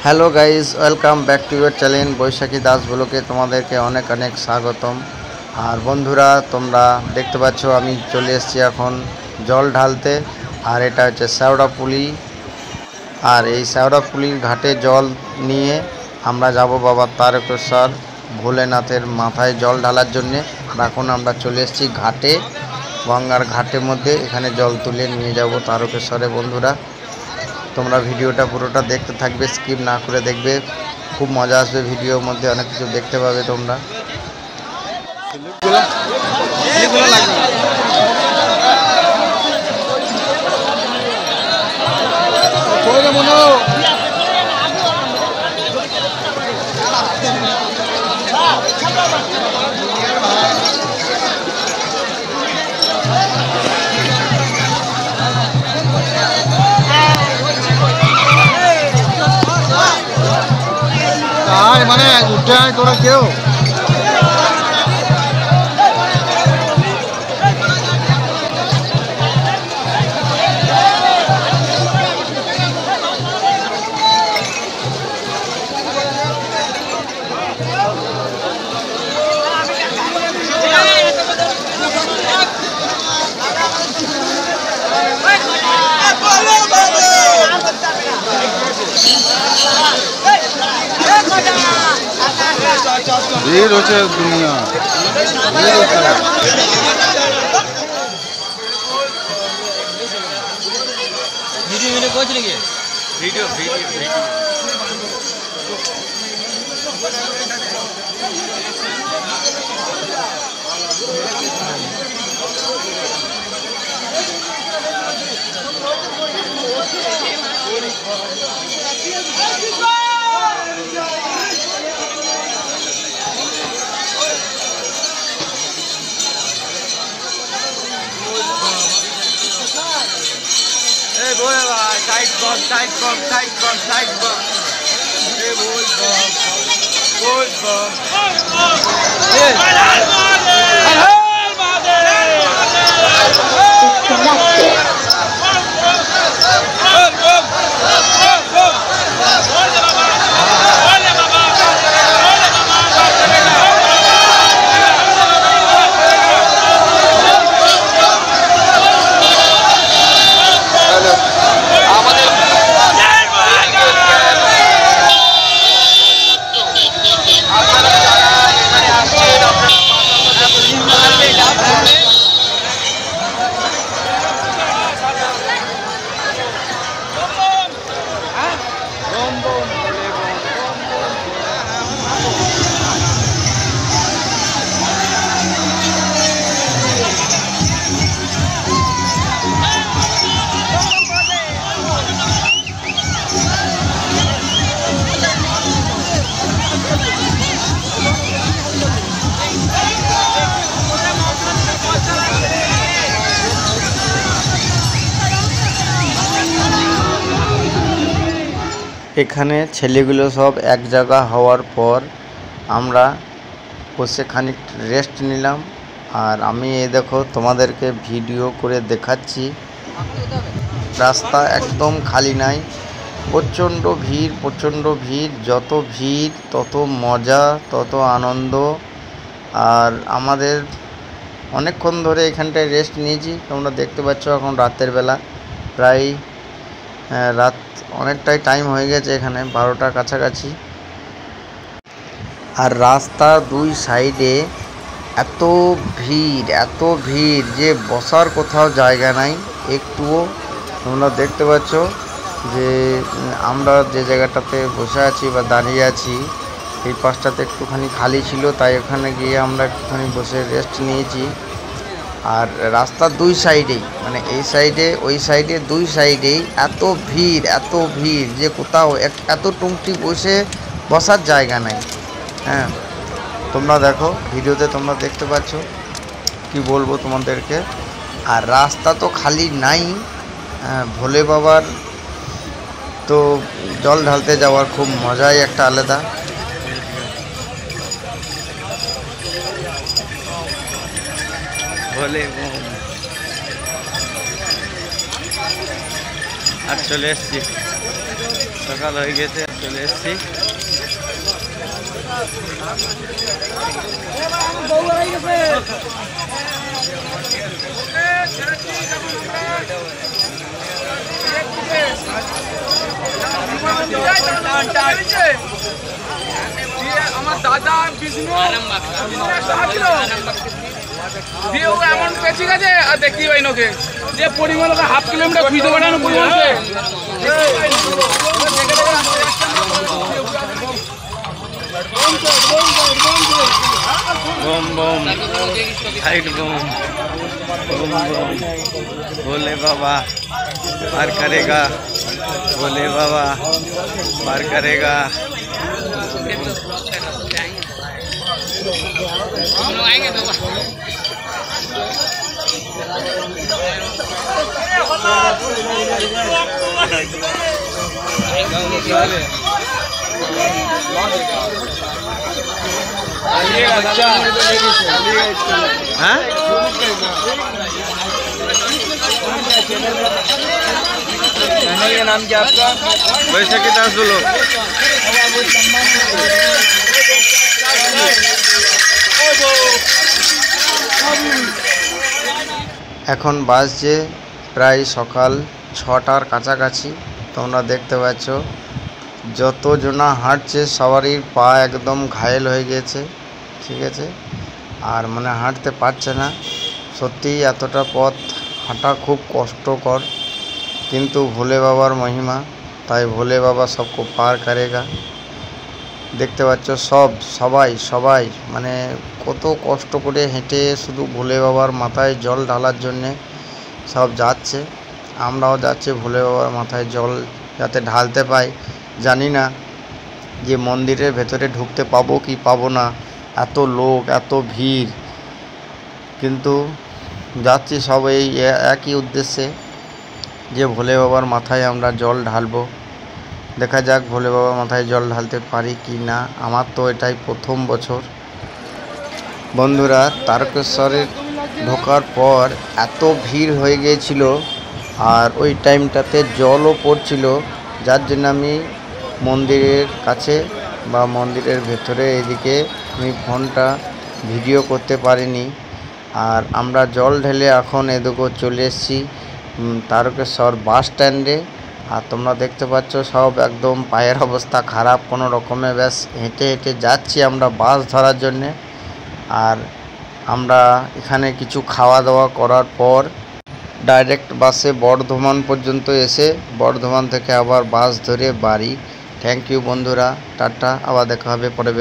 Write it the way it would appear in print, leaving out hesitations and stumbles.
Hello guys, welcome back to your channel Baishakhi Das ব্লগে। তোমাদেরকে অনেক অনেক স্বাগতম। আর বন্ধুরা, তোমরা দেখতে পাচ্ছ আমি চলে এসেছি এখন জল ঢালতে। আর এটা হচ্ছে শ্যাওড়াফুলি। আর এই শ্যাওড়াফুলির ঘাটে জল নিয়ে আমরা যাব বাবা তারকেশ্বর ভোলেনাথের মাথায় জল ঢালার জন্যে। এখন আমরা চলে এসেছি ঘাটে, গঙ্গার ঘাটের মধ্যে। এখানে জল তুলে নিয়ে যাব তারকেশ্বরে। বন্ধুরা, তোমরা ভিডিওটা পুরোটা দেখতে থাকবে, স্কিপ না করে দেখবে। খুব মজা আসবে ভিডিওর মধ্যে, অনেক কিছু দেখতে পাবে তোমরা। মানে উঠে আয় তোরা কেউ। भीड़ होছে दुनिया वीडियो कोच लगे वीडियो टाइट बम এখানে ছেলেগুলো সব এক জায়গা হওয়ার পর আমরা বসে খানিক রেস্ট নিলাম। আর আমি এই দেখো তোমাদেরকে ভিডিও করে দেখাচ্ছি। রাস্তা একদম খালি নাই, প্রচণ্ড ভিড়। যত ভিড় তত মজা, তত আনন্দ। আর আমাদের অনেকক্ষণ ধরে এখানটায় রেস্ট নিয়েছি। তোমরা দেখতে পাচ্ছ এখন রাতের বেলা, প্রায় রাত অনেকটাই টাইম হয়ে গেছে, এখানে 12টার কাছাকাছি। আর রাস্তার দুই সাইডে এত ভিড় যে বসার কোথাও জায়গা নাই একটুও। তোমরা দেখতে পাচ্ছ যে আমরা যে জায়গাটাতে বসে আছি বা দাঁড়িয়ে আছি, এই পাশটাতে একটুখানি খালি ছিল, তাই ওখানে গিয়ে আমরা একটুখানি বসে রেস্ট নিয়েছি। আর রাস্তার দুই সাইডেই, মানে এই সাইডে ওই সাইডে, দুই সাইডেই এত ভিড় যে কোথাও এত টুংটি বসার জায়গা নাই। হ্যাঁ, তোমরা দেখো ভিডিওতে, তোমরা দেখতে পাচ্ছ। কি বলবো তোমাদেরকে। আর রাস্তা তো খালি নাই। ভোলে বাবার তো জল ঢালতে যাওয়ার খুব মজাই একটা আলাদা। ভোলে আর চলে এসছি, সকাল হয়ে গেছে, চলে এসছি। আমার দাদা বিষ্ণু দিয়ে ও এমন পেছি গেছে আর দেখতেই পাই নোকে যে পরিমাণ ওকে হাফ কিলোমিটার খুঁজতে পাঠানো পরিমাণকে बम बम साइड बम बम बम। भोले बाबा पार करेगा, भोले बाबा पार करेगा। हाँ ये नाम क्या आपका? वैसे कि 10 बोलो। এখন বাজছে প্রায় সকাল 6টার কাছাকাছি। তোমরা দেখতে পাচ্ছ যতজনা হাঁটছে সবারই পা একদম ঘায়েল হয়ে গেছে, ঠিক আছে, আর মানে হাঁটতে পারছে না। সত্যিই এতটা পথ হাঁটা খুব কষ্টকর, কিন্তু ভোলে বাবার মহিমা, তাই ভোলে বাবা সবকো পার করেগা। দেখতে পাচ্ছ সবাই মানে কত কষ্ট করে হেঁটে শুধু ভোলে বাবার মাথায় জল ঢালার জন্যে সব যাচ্ছে। আমরাও যাচ্ছি ভোলে বাবার মাথায় জল যাতে ঢালতে পাই। জানি না যে মন্দিরের ভেতরে ঢুকতে পাবো কি পাবো না, এত লোক, এত ভিড়, কিন্তু যাচ্ছি সব এই একই উদ্দেশ্যে যে ভোলে বাবার মাথায় আমরা জল ঢালবো। দেখা যাক ভোলে বাবার মাথায় জল ঢালতে পারি কি না। আমার তো এটাই প্রথম বছর। বন্ধুরা, তারকেশ্বরে ঢোকার পর এত ভিড় হয়ে গিয়েছিল আর ওই টাইমটাতে জলও পড়ছিল, যার জন্য আমি মন্দিরের কাছে বা মন্দিরের ভেতরে এদিকে আমি ফোনটা ভিডিও করতে পারিনি। আর আমরা জল ঢেলে এখন এদিকে চলে এসেছি তারকেশ্বর বাস স্ট্যান্ডে। আর তোমরা দেখতে পাচ্ছ সব একদম পায়ের অবস্থা খারাপ, কোনো রকমে ব্যাস হেঁটে হেঁটে যাচ্ছি আমরা বাস ধরার জন্যে। আর আমরা এখানে কিছু খাওয়া দাওয়া করার পর ডাইরেক্ট বাসে বর্ধমান পর্যন্ত এসে বর্ধমান থেকে আবার বাস ধরে বাড়ি। থ্যাংক ইউ বন্ধুরা, টাটা, আবার দেখা হবে পরে।